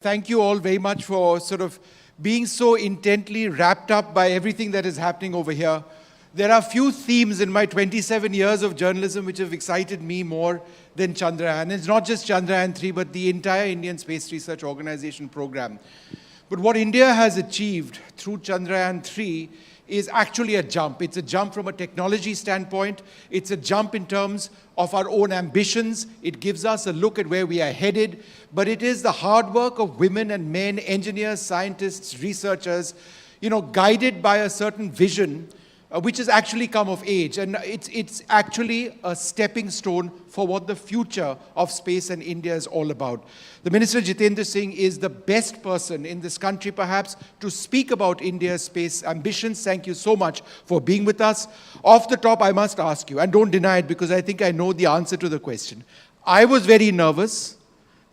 Thank you all very much for sort of being so intently wrapped up by everything that is happening over here. There are few themes in my 27 years of journalism which have excited me more than Chandrayaan. It's not just Chandrayaan 3, but the entire Indian Space Research Organization program. But what India has achieved through Chandrayaan 3 is actually a jump. It's a jump from a technology standpoint. It's a jump in terms of our own ambitions. It gives us a look at where we are headed. But it is the hard work of women and men, engineers, scientists, researchers, guided by a certain vision, which has actually come of age. And it's actually a stepping stone for what the future of space and India is all about. The Minister Jitendra Singh is the best person in this country, perhaps, to speak about India's space ambitions. Thank you so much for being with us. Off the top, I must ask you, and don't deny it because I think I know the answer to the question. I was very nervous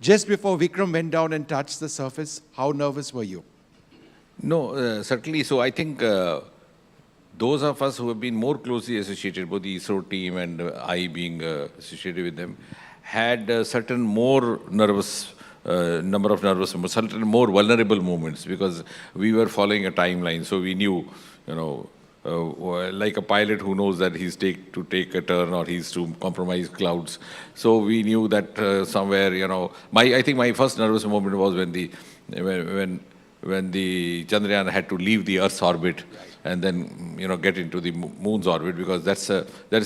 just before Vikram went down and touched the surface. How nervous were you? No, certainly. So I think those of us who have been more closely associated, both the ISRO team and I being associated with them, had certain more nervous, number of nervous moments, certain more vulnerable moments, because we were following a timeline. So we knew, like a pilot who knows that he's to take a turn or he's to compromise clouds. So we knew that somewhere, I think my first nervous moment was when the Chandrayaan had to leave the Earth's orbit and then get into the moon's orbit, because that's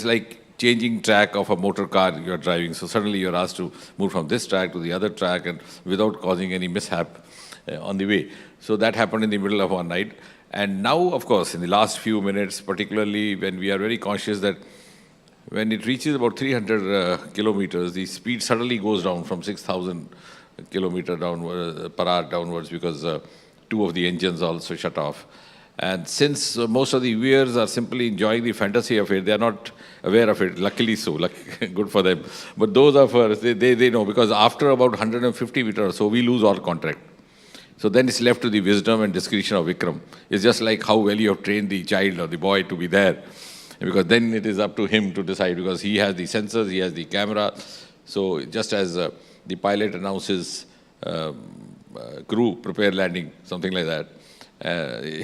like changing track of a motor car you're driving. So suddenly you're asked to move from this track to the other track and without causing any mishap on the way. So that happened in the middle of one night. And now, of course, in the last few minutes, particularly when we are very conscious that when it reaches about 300 kilometers, the speed suddenly goes down from 6,000 kilometers per hour downwards, because two of the engines also shut off. And since most of the viewers are simply enjoying the fantasy of it, they are not aware of it, luckily so, good for them. But those of us, they know, because after about 150 meters or so, we lose all contact. So then it's left to the wisdom and discretion of Vikram. It's just like how well you have trained the child or the boy to be there. Because then it is up to him to decide, because he has the sensors, he has the camera. So just as the pilot announces crew, prepare landing, something like that.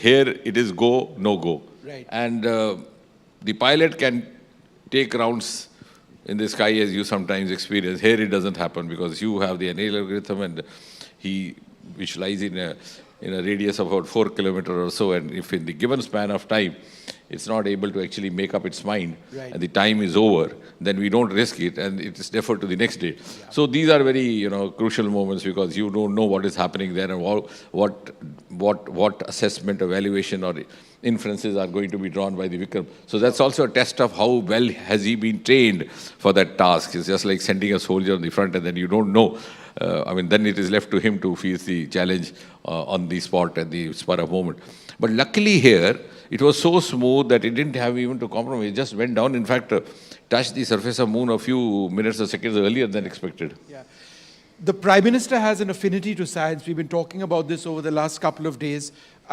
Here it is go, no go. Right. And the pilot can take rounds in the sky as you sometimes experience. Here it doesn't happen, because you have the annular algorithm and which lies in a radius of about 4 kilometers or so, and if in the given span of time it's not able to actually make up its mind, right, and the time is over, then we don't risk it and it is deferred to the next day. Yeah. So these are very crucial moments, because you don't know what is happening there and what assessment, evaluation or inferences are going to be drawn by the Vikram. So that's also a test of how well has he been trained for that task. It's just like sending a soldier on the front and then you don't know. Then it is left to him to face the challenge on the spot at the spur of moment. But luckily here, it was so smooth that it didn't have even to compromise. It just went down, in fact, touched the surface of moon a few minutes or seconds earlier than expected. Yeah. The Prime Minister has an affinity to science. We've been talking about this over the last couple of days,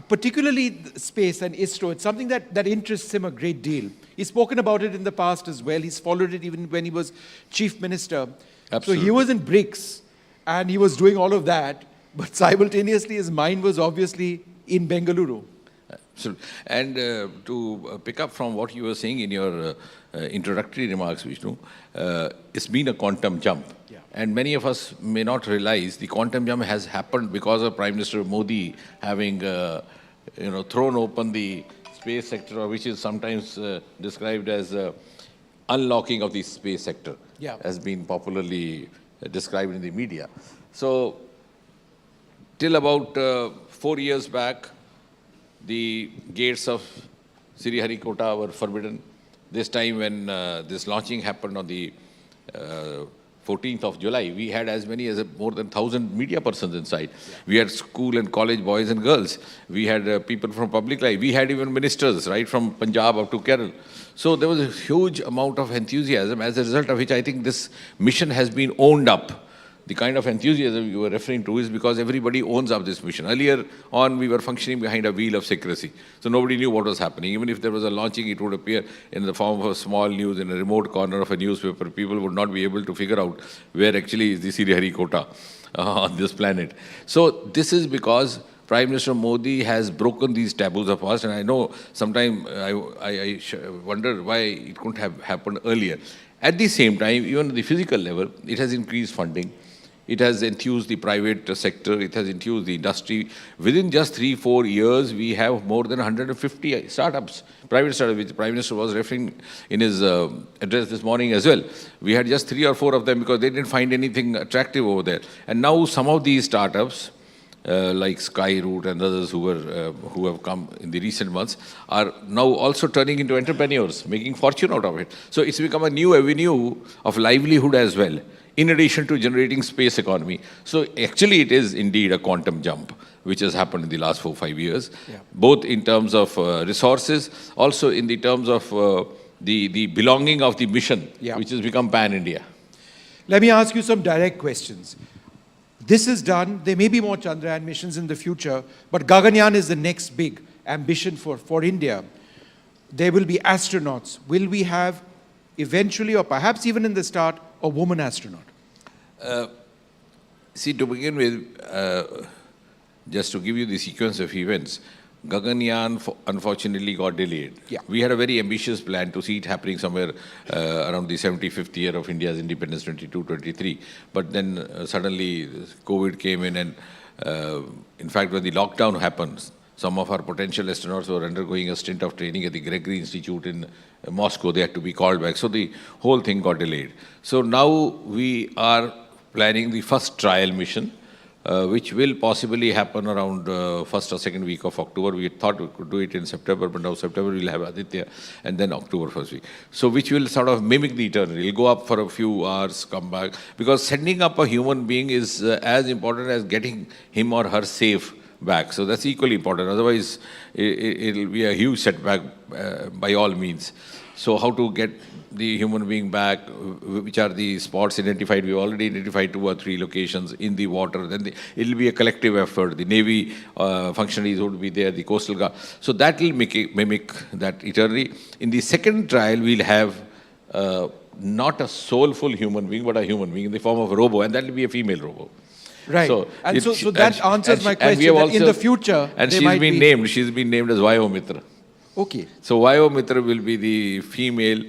particularly space and ISRO. It's something that interests him a great deal. He's spoken about it in the past as well. He's followed it even when he was Chief Minister. Absolutely. So he was in BRICS and he was doing all of that, but simultaneously his mind was obviously in Bengaluru. Absolutely. And to pick up from what you were saying in your introductory remarks, Vishnu, it's been a quantum jump. Yeah. And many of us may not realize the quantum jump has happened because of Prime Minister Modi having thrown open the space sector, which is sometimes described as unlocking of the space sector, yeah, has been popularly described in the media. So till about 4 years back, the gates of Sriharikota were forbidden. This time when this launching happened on the 14th of July, we had as many as more than 1,000 media persons inside. Yeah. We had school and college boys and girls. We had people from public life. We had even ministers, right from Punjab up to Kerala. So there was a huge amount of enthusiasm, as a result of which I think this mission has been owned up the kind of enthusiasm you were referring to is because everybody owns up this mission. Earlier on, we were functioning behind a veil of secrecy. So nobody knew what was happening. Even if there was a launching, it would appear in the form of a small news in a remote corner of a newspaper. People would not be able to figure out where actually is the Sriharikota on this planet. So this is because Prime Minister Modi has broken these taboos of past, and I know sometimes I wonder why it couldn't have happened earlier. At the same time, even at the physical level, it has increased funding. It has enthused the private sector. It has enthused the industry. Within just 3-4 years, we have more than 150 startups, private startups, which the Prime Minister was referring in his address this morning as well. We had just 3 or 4 of them because they didn't find anything attractive over there. And now some of these startups, like Skyroot and others who have come in the recent months, are now also turning into entrepreneurs, making fortune out of it. So it's become a new avenue of livelihood as well, in addition to generating space economy. So actually it is indeed a quantum jump which has happened in the last 4-5 years, both in terms of resources, also in the terms of the belonging of the mission, which has become pan-India. Let me ask you some direct questions. This is done. There may be more Chandrayaan missions in the future, but Gaganyaan is the next big ambition for India. There will be astronauts. Will we have eventually, or perhaps even in the start, a woman astronaut? See, to begin with, just to give you the sequence of events, Gaganyaan unfortunately got delayed. We had a very ambitious plan to see it happening somewhere around the 75th year of India's independence, 22-23. But then suddenly COVID came in, and in fact, when the lockdown happened, some of our potential astronauts were undergoing a stint of training at the Gregory Institute in Moscow. They had to be called back. So the whole thing got delayed. So now we are planning the first trial mission, which will possibly happen around first or second week of October. We thought we could do it in September, but now September we'll have Aditya, and then October first week. So which will sort of mimic the eternal. It'll go up for a few hours, come back. Because sending up a human being is as important as getting him or her safe back. So that's equally important. Otherwise, it'll be a huge setback by all means. So how to get the human being back, which are the spots identified? We've already identified 2 or 3 locations in the water. Then it'll be a collective effort. The Navy functionaries would be there, the Coastal Guard. So that will mimic that eternally. In the second trial, we'll have not a soulful human being, but a human being in the form of a robo, and that will be a female robo. Right. So that answers my question. That in the future, and she's been named. She's been named as Vayo Mitra. Okay. So Vayo Mitra will be the female,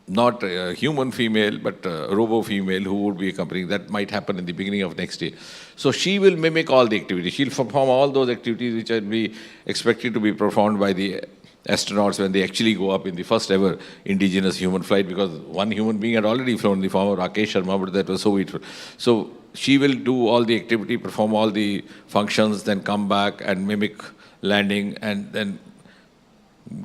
not a human female, but a robo female who would be accompanying. That might happen in the beginning of next year. So she will mimic all the activities. She'll perform all those activities which will be expected to be performed by the astronauts when they actually go up in the first ever indigenous human flight, because one human being had already flown in the form of Rakesh Sharma, but that was Soviet. So she will do all the activity, perform all the functions, then come back and mimic landing, and then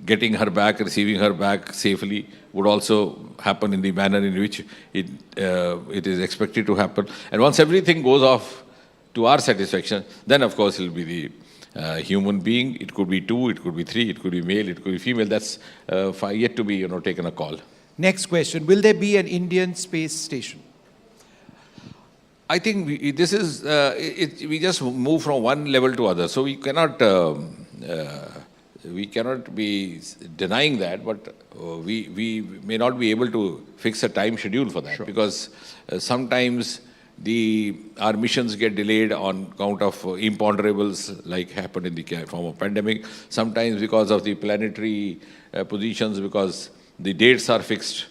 getting her back, receiving her back safely would also happen in the manner in which it is expected to happen. And once everything goes off to our satisfaction, then of course it will be the human being. It could be 2, it could be 3, it could be male, it could be female. That's yet to be taken a call. Next question: will there be an Indian space station? I think this is we just move from one level to other, so we cannot be denying that, but we may not be able to fix a time schedule for that, because sometimes our missions get delayed on account of imponderables, like happened in the form of pandemic. Sometimes because of the planetary positions, because the dates are fixed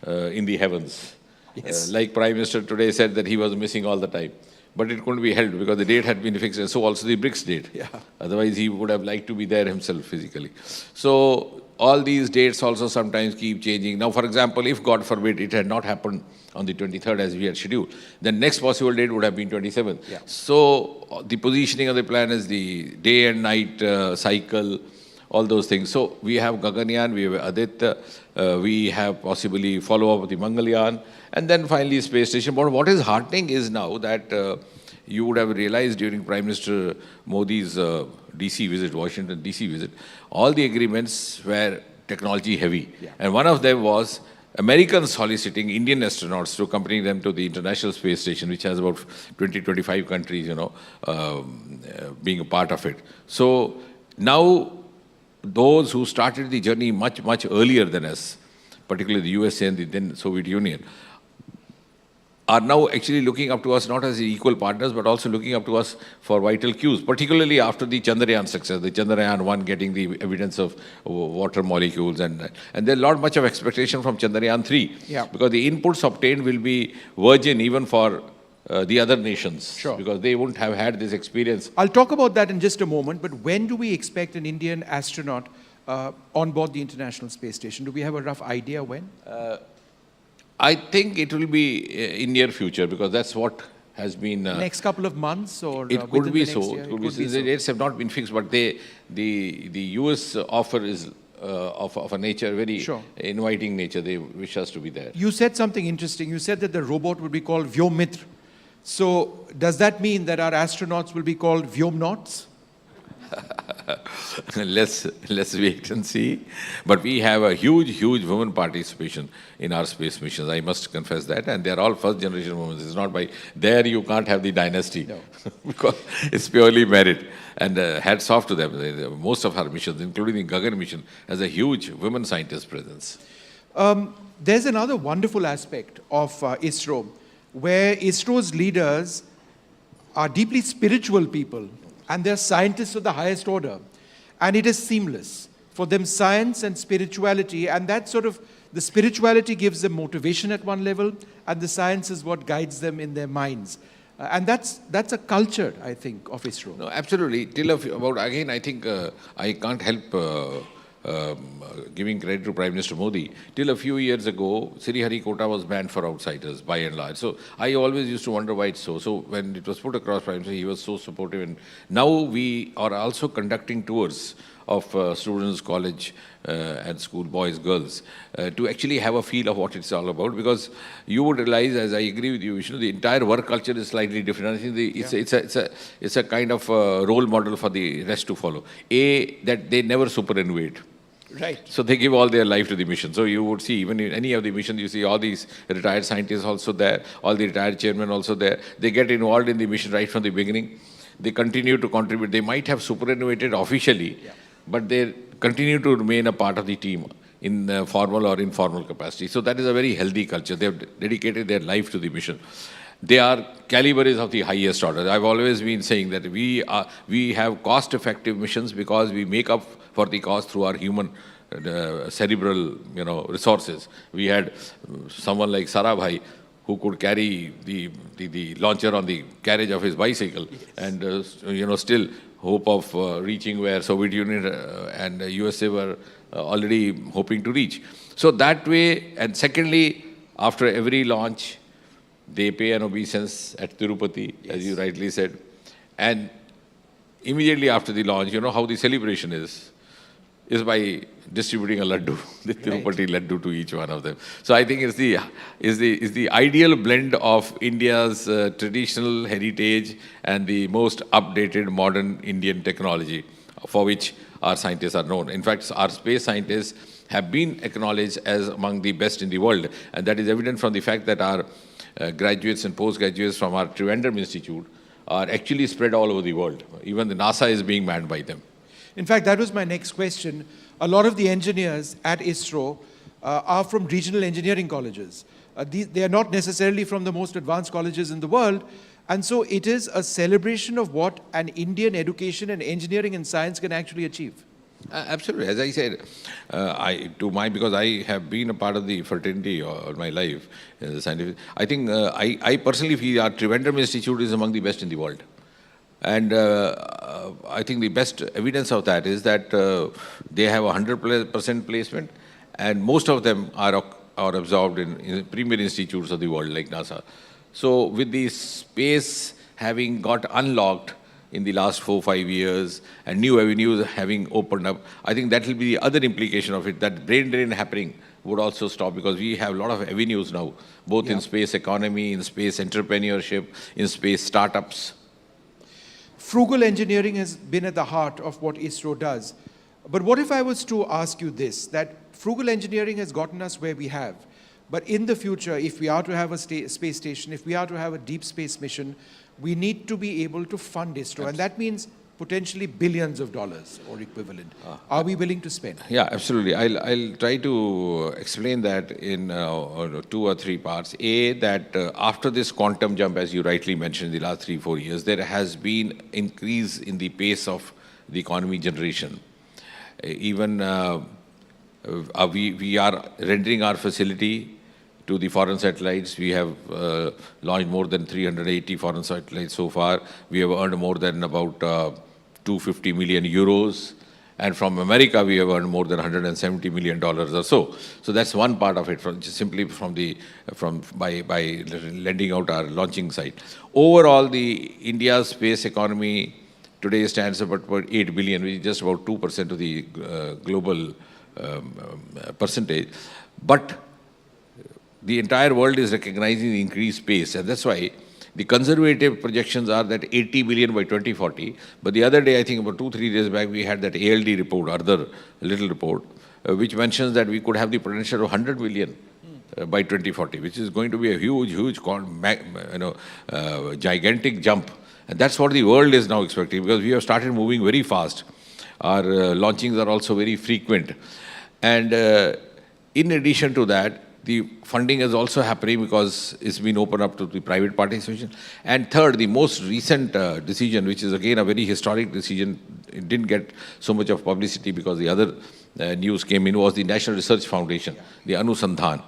in the heavens. Yes. Like Prime Minister today said that he was missing all the time. But it couldn't be held because the date had been fixed, and so also the BRICS date. Otherwise, he would have liked to be there himself physically. So all these dates also sometimes keep changing. Now, for example, if God forbid it had not happened on the 23rd as we had scheduled, then next possible date would have been 27th. So the positioning of the plan is the day and night cycle, all those things. So we have Gaganyaan, we have Aditya, we have possibly follow-up with the Mangalyaan, and then finally space station. But what is heartening is now that you would have realized during Prime Minister Modi's DC visit, Washington DC visit, all the agreements were technology heavy. And one of them was Americans soliciting Indian astronauts to accompany them to the International Space Station, which has about 20-25 countries, being a part of it. So now those who started the journey much earlier than us, particularly the USA and the then Soviet Union, are now actually looking up to us not as equal partners, but also looking up to us for vital cues, particularly after the Chandrayaan success, the Chandrayaan-1 getting the evidence of water molecules. And there's much of expectation from Chandrayaan-3, Yeah. because the inputs obtained will be virgin even for the other nations, Sure. because they wouldn't have had this experience. I'll talk about that in just a moment, but when do we expect an Indian astronaut on board the International Space Station? Do we have a rough idea when? I think it will be in near future, because that's what has been... Next couple of months, or it could within be the next so. year? It could be so. The dates have not been fixed, but the US offer is of a nature, very Sure. inviting nature. They wish us to be there. You said something interesting. You said that the robot would be called Vyomitra. So does that mean that our astronauts will be called Vyomnauts? Let's wait and see. But we have a huge women participation in our space missions. I must confess that, and they're all first generation women. It's not by there you can't have the dynasty, No. because it's purely merit. And hats off to them. Most of our missions, including the Gaganyaan mission, has a huge women scientist presence. There's another wonderful aspect of ISRO, where ISRO's leaders are deeply spiritual people, and they're scientists of the highest order. And it is seamless. For them, science and spirituality, and that sort of, the spirituality gives them motivation at one level, and the science is what guides them in their minds. And that's a culture, I think, of ISRO. No, absolutely. Again, I think I can't help giving credit to Prime Minister Modi. Till a few years ago, Sriharikota was banned for outsiders, by and large. So I always used to wonder why it's so. So when it was put across Prime Minister, he was so supportive. And now we are also conducting tours of students, college and school, boys, girls, to actually have a feel of what it's all about. Because you would realize, as I agree with you, Vishnu, the entire work culture is slightly different. I think it's a kind of role model for the rest to follow. That they never superannuate. Right. So they give all their life to the mission. So you would see, even in any of the missions, you see all these retired scientists also there, all the retired chairmen also there. They get involved in the mission right from the beginning. They continue to contribute. They might have superannuated officially, but they continue to remain a part of the team in formal or informal capacity. So that is a very healthy culture. They have dedicated their life to the mission. Their caliber is of the highest order. I've always been saying that we have cost-effective missions because we make up for the cost through our human cerebral, resources. We had someone like Sarabhai who could carry the launcher on the carriage of his bicycle, and still hope of reaching where Soviet Union and USA were already hoping to reach. So that way, and secondly, after every launch, they pay an obeisance at Tirupati, as you rightly said. And immediately after the launch, you know how the celebration is by distributing a laddu, the Tirupati laddu to each one of them. So I think it's the ideal blend of India's traditional heritage and the most updated modern Indian technology, for which our scientists are known. In fact, our space scientists have been acknowledged as among the best in the world, and that is evident from the fact that our graduates and postgraduates from our Trivandrum Institute are actually spread all over the world. Even the NASA is being manned by them. In fact, that was my next question. A lot of the engineers at ISRO are from regional engineering colleges. They are not necessarily from the most advanced colleges in the world. And so it is a celebration of what an Indian education and engineering and science can actually achieve. Absolutely. As I said, because I have been a part of the fraternity all my life, the scientific, I think I personally feel our Trivandrum Institute is among the best in the world. And I think the best evidence of that is that they have 100% placement, and most of them are absorbed in premier institutes of the world like NASA. So with the space having got unlocked in the last 4-5 years and new avenues having opened up, I think that will be the other implication of it, that brain drain happening would also stop, because we have a lot of avenues now, both in space economy, in space entrepreneurship, in space startups. Frugal engineering has been at the heart of what ISRO does. But what if I was to ask you this, that frugal engineering has gotten us where we have, But in the future, if we are to have a space station, if we are to have a deep space mission, we need to be able to fund ISRO. And that means potentially billions of dollars or equivalent. Are we willing to spend? Yeah, absolutely. I'll try to explain that in 2 or 3 parts. A, that after this quantum jump, as you rightly mentioned, in the last 3-4 years, there has been increase in the pace of the economy generation. Even we are rendering our facility to the foreign satellites. We have launched more than 380 foreign satellites so far. We have earned more than about 250 million euros. And from America, we have earned more than $170 million or so. So that's one part of it, simply by lending out our launching site. Overall, the India's space economy today stands about 8 billion, which is just about 2% of the global percentage. But the entire world is recognizing the increased pace, and that's why the conservative projections are that 80 billion by 2040. But the other day, I think about 2-3 days back, we had that ALD report, other little report, which mentions that we could have the potential of 100 billion by 2040, which is going to be a huge, gigantic jump. And that's what the world is now expecting, because we have started moving very fast. Our launchings are also very frequent. And in addition to that, the funding is also happening because it's been opened up to the private participation. And third, the most recent decision, which is again a very historic decision, it didn't get so much of publicity because the other news came in, was the National Research Foundation, the Anusandhan,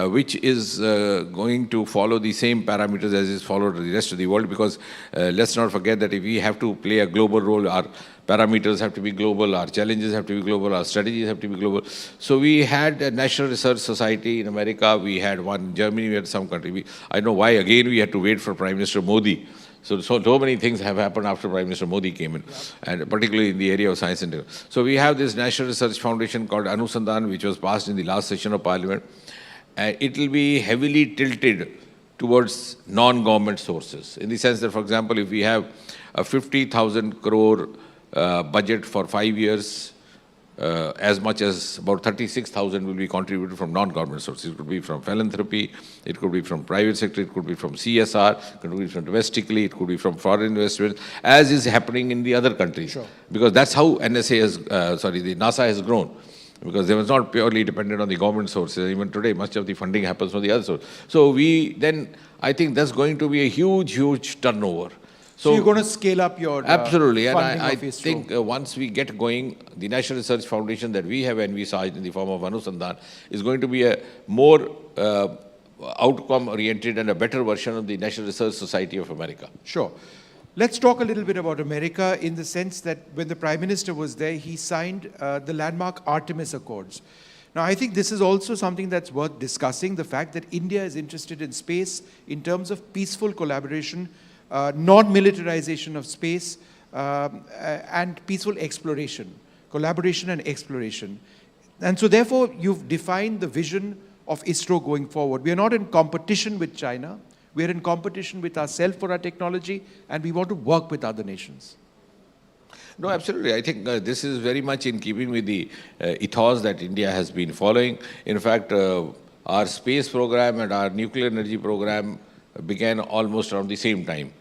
which is going to follow the same parameters as is followed the rest of the world, because let's not forget that if we have to play a global role, our parameters have to be global, our challenges have to be global, our strategies have to be global. So we had a National Research Society in America, we had one in Germany, we had some country. I know why, again, we had to wait for Prime Minister Modi. So many things have happened after Prime Minister Modi came in, and particularly in the area of science and technology. So we have this National Research Foundation called Anusandhan, which was passed in the last session of Parliament. It will be heavily tilted towards non-government sources, in the sense that, for example, if we have a 50,000 crore budget for 5 years, as much as about 36,000 will be contributed from non-government sources. It could be from philanthropy, it could be from private sector, it could be from CSR, it could be from domestically, it could be from foreign investment, as is happening in the other countries. Sure. Because that's how the NASA has grown. Because they was not purely dependent on the government sources. Even today, much of the funding happens from the other source. So I think that's going to be a huge turnover. So you're going to scale up your absolutely, and funding I of ISRO. think once we get going, the National Research Foundation that we have envisaged in the form of Anusandhan is going to be a more outcome-oriented and a better version of the National Research Society of America. Sure. Let's talk a little bit about America, in the sense that when the Prime Minister was there, he signed the landmark Artemis Accords. Now, I think this is also something that's worth discussing, the fact that India is interested in space in terms of peaceful collaboration, non-militarization of space, and peaceful exploration, collaboration and exploration. And so therefore, you've defined the vision of ISRO going forward. We are not in competition with China. We are in competition with ourselves for our technology, and we want to work with other nations. No, absolutely. I think this is very much in keeping with the ethos that India has been following. In fact, our space program and our nuclear energy program began almost around the same time.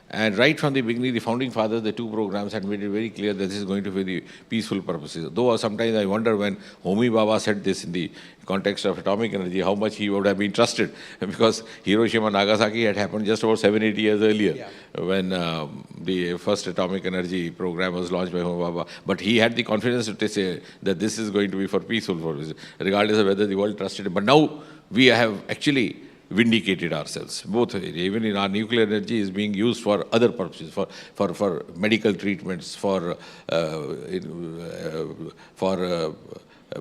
And right from the beginning, the founding fathers, the two programs had made it very clear that this is going to be the peaceful purposes. Though sometimes I wonder when Homi Bhabha said this in the context of atomic energy, how much he would have been trusted, because Hiroshima and Nagasaki had happened just about 7-8 years earlier, when the first atomic energy program was launched by Homi Bhabha. But he had the confidence to say that this is going to be for peaceful purposes, regardless of whether the world trusted him. But now we have actually vindicated ourselves. Both, even in our nuclear energy, is being used for other purposes, for medical treatments, for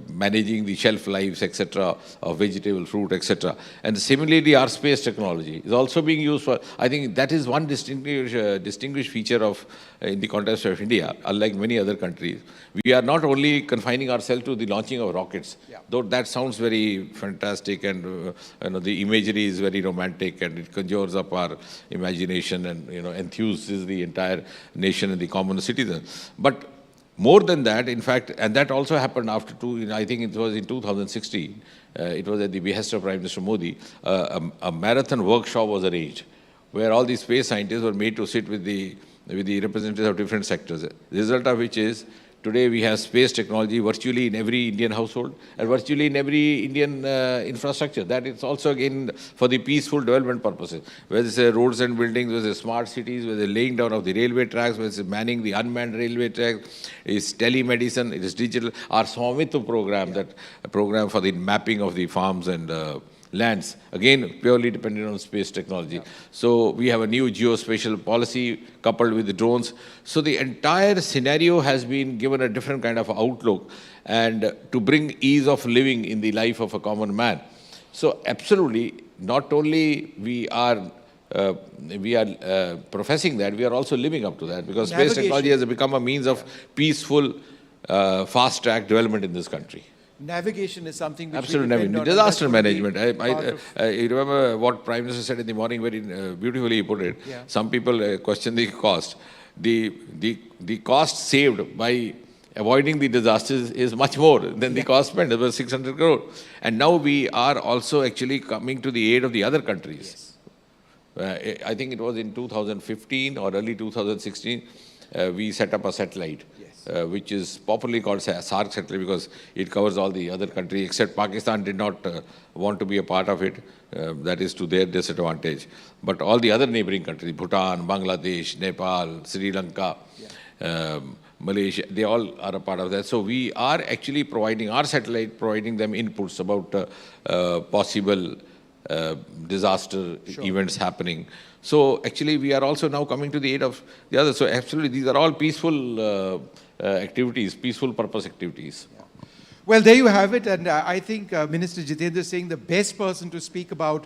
managing the shelf lives, etc., of vegetable, fruit, etc. And similarly, our space technology is also being used for, I think that is one distinguished feature of, in the context of India, unlike many other countries. We are not only confining ourselves to the launching of rockets, though that sounds very fantastic, and the imagery is very romantic, and it conjures up our imagination and enthuses the entire nation and the common citizen. But more than that, in fact, and that also happened after I think it was in 2016, it was at the behest of Prime Minister Modi, a marathon workshop was arranged, where all the space scientists were made to sit with the representatives of different sectors. The result of which is, today we have space technology virtually in every Indian household and virtually in every Indian infrastructure. That is also again for the peaceful development purposes. Whether it's roads and buildings, whether it's smart cities, whether it's laying down of the railway tracks, whether it's manning the unmanned railway tracks, it's telemedicine, it is digital. Our Swamitu program, that program for the mapping of the farms and lands, again purely dependent on space technology. So we have a new geospatial policy coupled with the drones. So the entire scenario has been given a different kind of outlook, and to bring ease of living in the life of a common man. So absolutely, not only we are professing that, we are also living up to that, because space technology has become a means of peaceful, fast-track development in this country. Navigation is something which absolutely, disaster management. I remember what Prime Minister said in the morning, very beautifully he put it. Yeah. Some people question the cost. The cost saved by avoiding the disasters is much more than the cost spent. It was 600 crore. And now we are also actually coming to the aid of the other countries. Yes. I think it was in 2015 or early 2016, we set up a satellite. Yes. Which is popularly called SARC satellite, because it covers all the other countries, except Pakistan did not want to be a part of it. That is to their disadvantage. But all the other neighboring countries, Bhutan, Bangladesh, Nepal, Sri Lanka, Malaysia, they all are a part of that. So we are actually providing our satellite, providing them inputs about possible disaster events happening. So actually we are also now coming to the aid of the others. So absolutely, these are all peaceful activities, peaceful purpose activities. Yeah. Well, there you have it. And I think Minister Jitendra Singh, the best person to speak about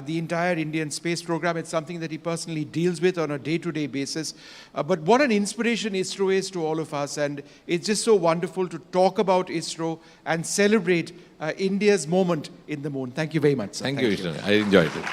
the entire Indian space program. It's something that he personally deals with on a day-to-day basis. But what an inspiration ISRO is to all of us. And it's just so wonderful to talk about ISRO and celebrate India's moment in the moon. Thank you very much, sir. Thank you, Vishnu. I enjoyed it.